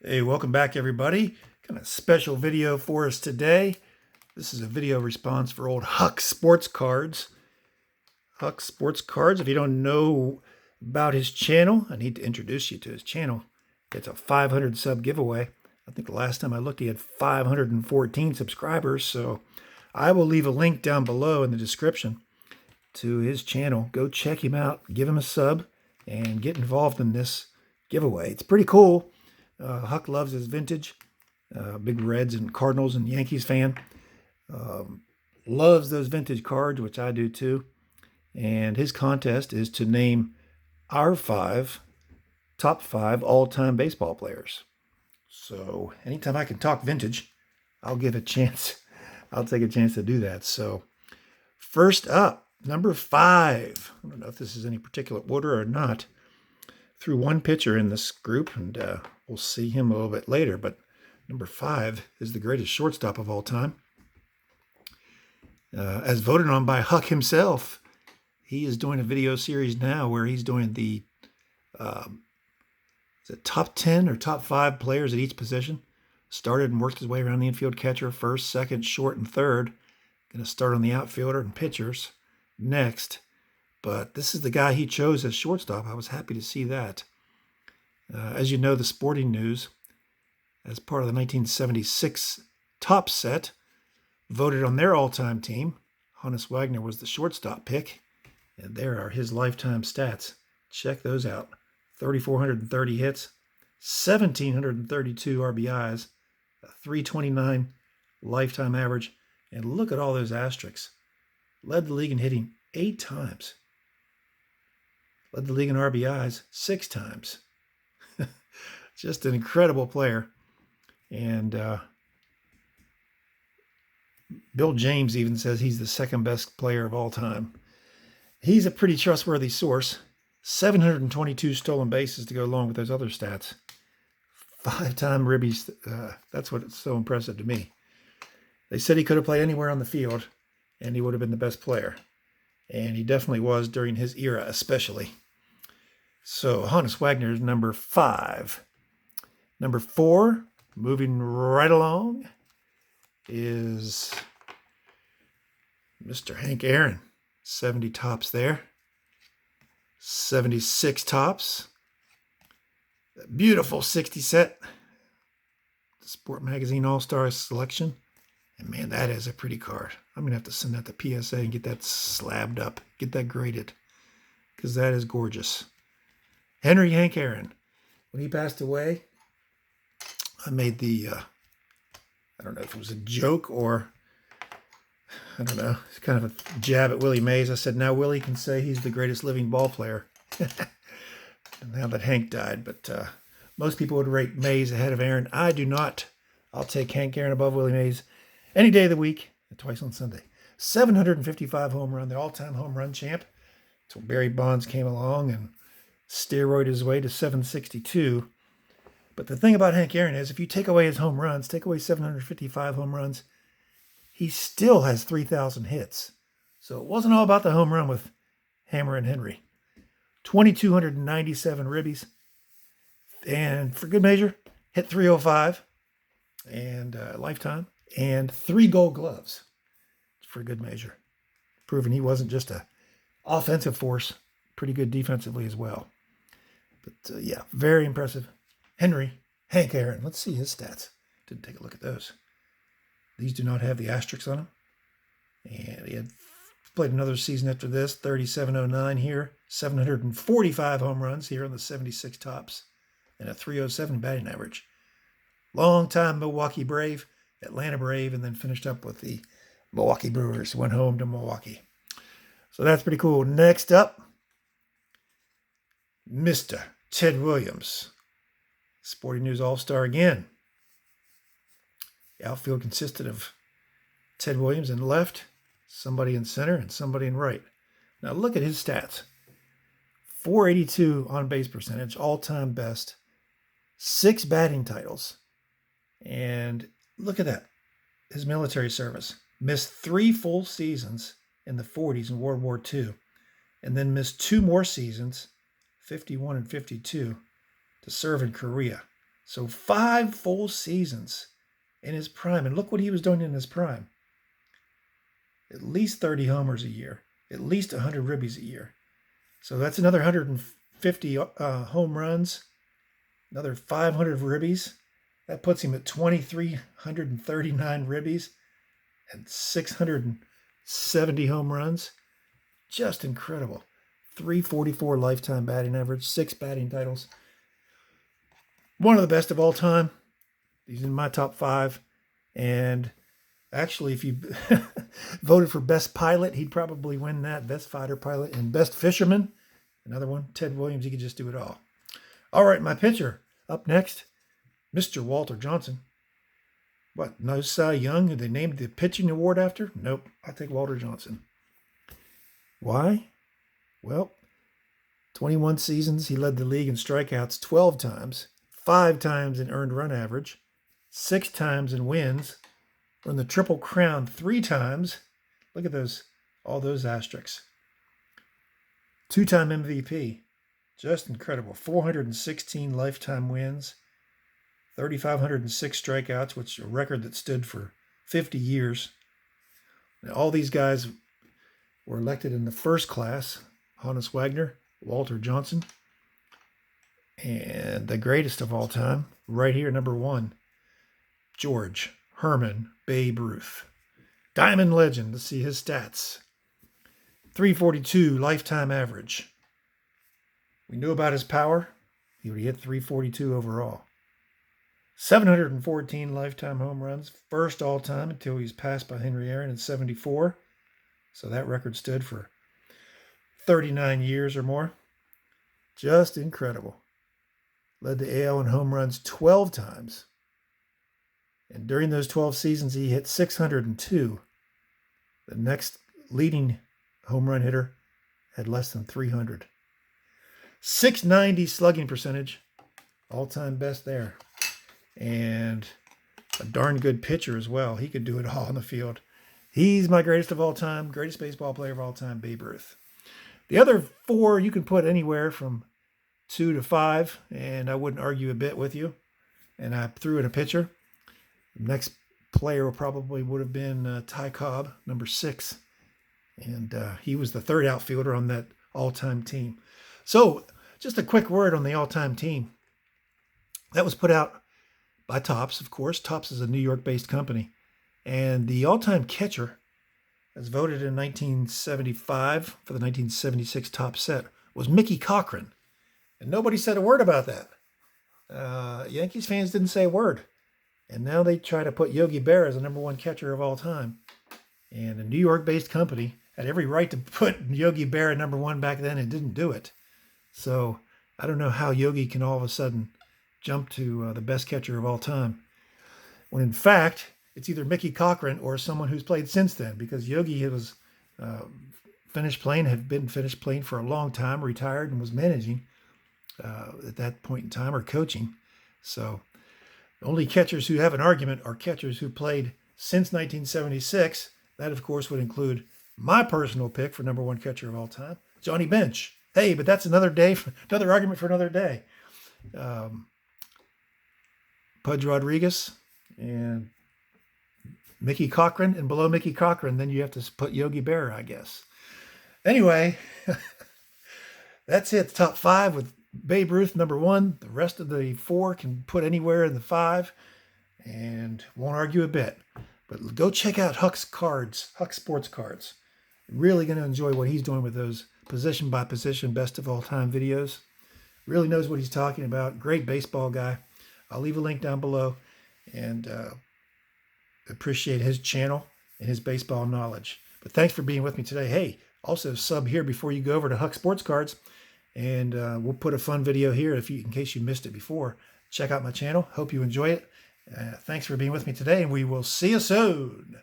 Hey, welcome back, everybody. Kind of special video for us today. This is a video response for old Hucks sports cards. Hucks sports cards. If you don't know about his channel, I need to introduce you to his channel. It's a 500 sub giveaway. I think the last time I looked, he had 514 subscribers. So I will leave a link down below in the description to his channel. Go check him out, give him a sub, and get involved in this giveaway. It's pretty cool. Huck loves his vintage. Big Reds and Cardinals and Yankees fan. Loves those vintage cards, which I do too. And his contest is to name our top five all-time baseball players. So anytime I can talk vintage, I'll give a chance. I'll take a chance to do that. So first up, number 5. I don't know if this is any particular order or not. Threw one pitcher in this group, and we'll see him a little bit later. But number 5 is the greatest shortstop of all time. As voted on by Huck himself, he is doing a video series now where he's doing the top 10 or top 5 players at each position. Started and worked his way around the infield: catcher, first, second, short, and third. Going to start on the outfielder and pitchers next. But this is the guy he chose as shortstop. I was happy to see that. As you know, the Sporting News, as part of the 1976 top set, voted on their all-time team. Honus Wagner was the shortstop pick. And there are his lifetime stats. Check those out. 3,430 hits, 1,732 RBIs, a 329 lifetime average. And look at all those asterisks. Led the league in hitting 8 times. Led the league in RBIs 6 times. Just an incredible player. And Bill James even says he's the second best player of all time. He's a pretty trustworthy source. 722 stolen bases to go along with those other stats. 5-time ribbies. That's what's so impressive to me. They said he could have played anywhere on the field, and he would have been the best player. And he definitely was during his era, especially. So Honus Wagner is number 5. Number 4, moving right along, is Mr. Hank Aaron. 70 tops there. 76 tops. Beautiful 60 set. Sport Magazine All-Star Selection. And man, that is a pretty card. I'm going to have to send that to PSA and get that slabbed up. Get that graded. Because that is gorgeous. Henry Hank Aaron. When he passed away, I made the, I don't know if it was a joke or, I don't know, it's kind of a jab at Willie Mays. I said, now Willie can say he's the greatest living ball player. Now that Hank died. But most people would rate Mays ahead of Aaron. I do not. I'll take Hank Aaron above Willie Mays any day of the week, and twice on Sunday. 755 home run, the all-time home run champ. Until Barry Bonds came along and steroided his way to 762. But the thing about Hank Aaron is, if you take away his home runs, take away 755 home runs, he still has 3,000 hits. So it wasn't all about the home run with Hammer and Henry. 2,297 ribbies. And for good measure, hit 305 and lifetime. And 3 gold gloves for good measure. Proving he wasn't just an offensive force, pretty good defensively as well. But yeah, very impressive. Henry, Hank Aaron. Let's see his stats. Didn't take a look at those. These do not have the asterisks on them. And he had played another season after this, 3709 here, 745 home runs here on the 76 tops, and a 307 batting average. Long-time Milwaukee Brave, Atlanta Brave, and then finished up with the Milwaukee Brewers. Went home to Milwaukee. So that's pretty cool. Next up, Mr. Ted Williams. Sporting News All-Star again. The outfield consisted of Ted Williams in left, somebody in center, and somebody in right. Now look at his stats. 482 on-base percentage, all-time best. 6 batting titles. And look at that. His military service. Missed 3 full seasons in the 40s in World War II. And then missed 2 more seasons, 51 and 52, to serve in Korea. So 5 full seasons in his prime. And look what he was doing in his prime. At least 30 homers a year. At least 100 ribbies a year. So that's another 150 home runs. Another 500 ribbies. That puts him at 2,339 ribbies and 670 home runs. Just incredible. 344 lifetime batting average, 6 batting titles. One of the best of all time. He's in my top 5. And actually, if you voted for best pilot, he'd probably win that. Best fighter pilot and best fisherman. Another one, Ted Williams. He could just do it all. All right, my pitcher. Up next, Mr. Walter Johnson. What, no Cy Young, who they named the pitching award after? Nope, I'll take Walter Johnson. Why? Well, 21 seasons, he led the league in strikeouts 12 times, 5 times in earned run average, 6 times in wins, won the Triple Crown 3 times. Look at those, all those asterisks. 2-time MVP. Just incredible. 416 lifetime wins, 3,506 strikeouts, which is a record that stood for 50 years. Now, all these guys were elected in the first class. Honus Wagner, Walter Johnson, and the greatest of all time, right here, number 1, George Herman Babe Ruth. Diamond legend. Let's see his stats. 342 lifetime average. We knew about his power. He would hit 342 overall. 714 lifetime home runs, first all time until he was passed by Henry Aaron in 74. So that record stood for 39 years or more. Just incredible. Led the AL in home runs 12 times. And during those 12 seasons, he hit 602. The next leading home run hitter had less than 300. 690 slugging percentage. All-time best there. And a darn good pitcher as well. He could do it all on the field. He's my greatest of all time, greatest baseball player of all time, Babe Ruth. The other 4 you can put anywhere from 2 to 5, and I wouldn't argue a bit with you. And I threw in a pitcher. The next player probably would have been Ty Cobb, number 6. And he was the 3rd outfielder on that all-time team. So just a quick word on the all-time team. That was put out by Topps, of course. Topps is a New York-based company. And the all-time catcher, as voted in 1975 for the 1976 top set, was Mickey Cochran. And nobody said a word about that. Yankees fans didn't say a word. And now they try to put Yogi Berra as the number 1 catcher of all time. And a New York-based company had every right to put Yogi Berra number 1 back then and didn't do it. So I don't know how Yogi can all of a sudden jump to the best catcher of all time, when in fact it's either Mickey Cochran or someone who's played since then, because Yogi was finished playing, had been finished playing for a long time, retired, and was managing at that point in time, or coaching. So the only catchers who have an argument are catchers who played since 1976. That, of course, would include my personal pick for number 1 catcher of all time, Johnny Bench. Hey, but that's another day, another argument for another day. Pudge Rodriguez and Mickey Cochran, and below Mickey Cochran, then you have to put Yogi Berra, I guess. Anyway, that's it. The top 5 with Babe Ruth number 1. The rest of the 4 can put anywhere in the 5, and won't argue a bit. But go check out Hucks cards, Hucks sports cards. Really going to enjoy what he's doing with those position by position best of all time videos. Really knows what he's talking about. Great baseball guy. I'll leave a link down below, and appreciate his channel and his baseball knowledge. But thanks for being with me today. Hey, also sub here before you go over to Huck Sports Cards, and we'll put a fun video here in case you missed it before. Check out my channel. Hope you enjoy it. Thanks for being with me today, and we will see you soon.